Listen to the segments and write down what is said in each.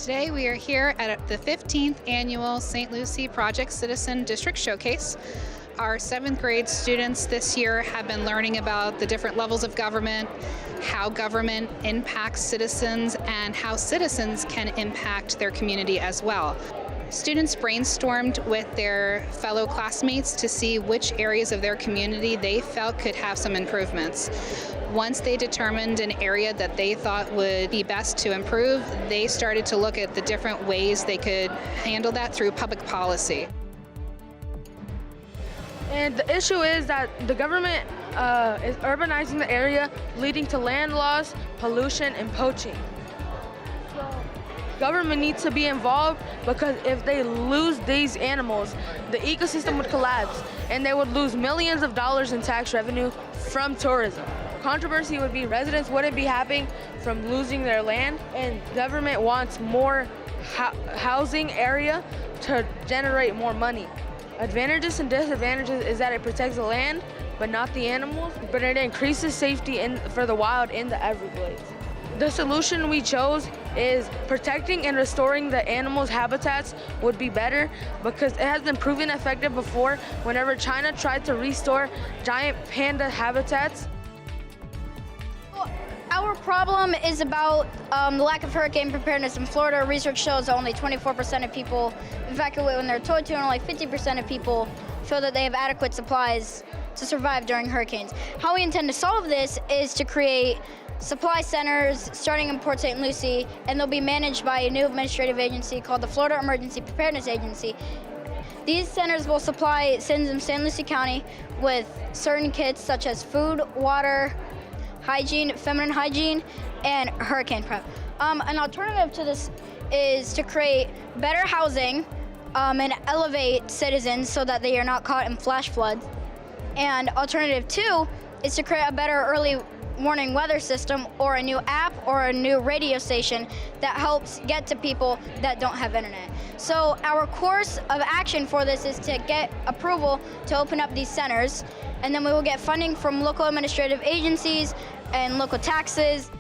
Today we are here at the 15th annual St. Lucie Project Citizen District Showcase. Our 7th grade students this year have been learning about the different levels of government, how government impacts citizens, and how citizens can impact their community as well. Students brainstormed with their fellow classmates to see which areas of their community they felt could have some improvements. Once they determined an area that they thought would be best to improve, they started to look at the different ways they could handle that through public policy. And the issue is that the government is urbanizing the area, leading to land loss, pollution, and poaching. So government needs to be involved because if they lose these animals, the ecosystem would collapse and they would lose millions of dollars in tax revenue from tourism. Controversy would be residents wouldn't be happy from losing their land, and government wants more housing area to generate more money. Advantages and disadvantages is that it protects the land, but not the animals, but it increases safety for the wild in the Everglades. The solution we chose is protecting and restoring the animals' habitats would be better because it has been proven effective before whenever China tried to restore giant panda habitats. Our problem is about the lack of hurricane preparedness in Florida. Research shows that only 24% of people evacuate when they're told to, and only 50% of people feel that they have adequate supplies to survive during hurricanes. How we intend to solve this is to create supply centers starting in Port St. Lucie, and they'll be managed by a new administrative agency called the Florida Emergency Preparedness Agency. These centers will supply citizens of St. Lucie County with certain kits such as food, water, hygiene, feminine hygiene, and hurricane prep. An alternative to this is to create better housing and elevate citizens so that they are not caught in flash floods. And alternative 2 is to create a better early warning weather system or a new app or a new radio station that helps get to people that don't have internet. So our course of action for this is to get approval to open up these centers, and then we will get funding from local administrative agencies and local taxes.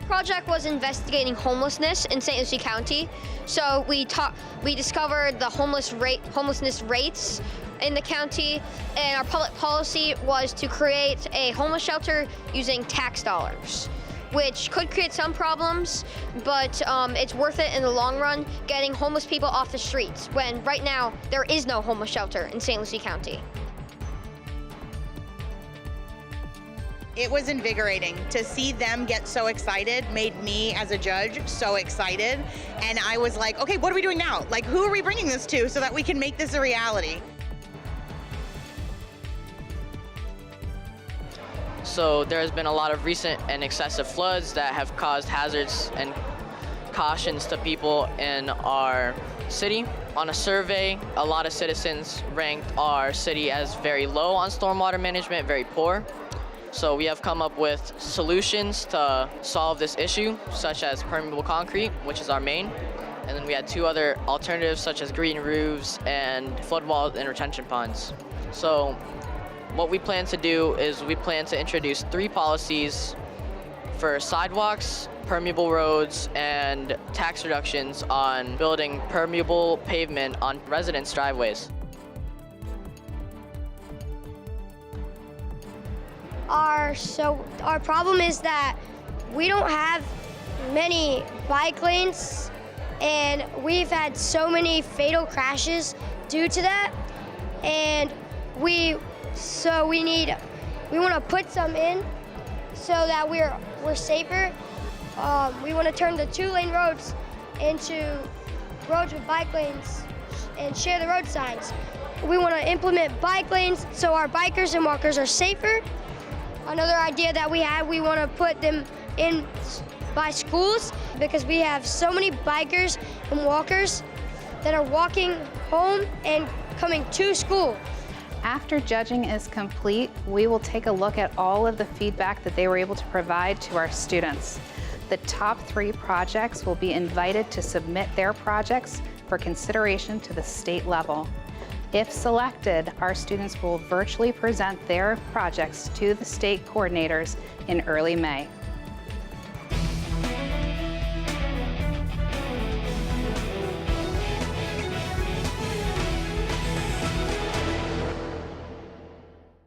Project was investigating homelessness in St. Lucie County. So we discovered the homelessness rates in the county, and our public policy was to create a homeless shelter using tax dollars, which could create some problems, but it's worth it in the long run, getting homeless people off the streets, when right now there is no homeless shelter in St. Lucie County. It was invigorating. To see them get so excited made me, as a judge, so excited. And I was like, okay, what are we doing now? Like, who are we bringing this to so that we can make this a reality? So there has been a lot of recent and excessive floods that have caused hazards and cautions to people in our city. On a survey, a lot of citizens ranked our city as very low on stormwater management, very poor. So we have come up with solutions to solve this issue, such as permeable concrete, which is our main. And then we had 2 other alternatives, such as green roofs and flood walls and retention ponds. So what we plan to do is we plan to introduce 3 policies for sidewalks, permeable roads, and tax reductions on building permeable pavement on residents' driveways. Our problem is that we don't have many bike lanes, and we've had so many fatal crashes due to that. And we want to put some in so that we're safer. We want to turn the 2-lane roads into roads with bike lanes and share the road signs. We want to implement bike lanes so our bikers and walkers are safer. Another idea that we want to put them in by schools, because we have so many bikers and walkers that are walking home and coming to school. After judging is complete, we will take a look at all of the feedback that they were able to provide to our students. The top 3 projects will be invited to submit their projects for consideration to the state level. If selected, our students will virtually present their projects to the state coordinators in early May.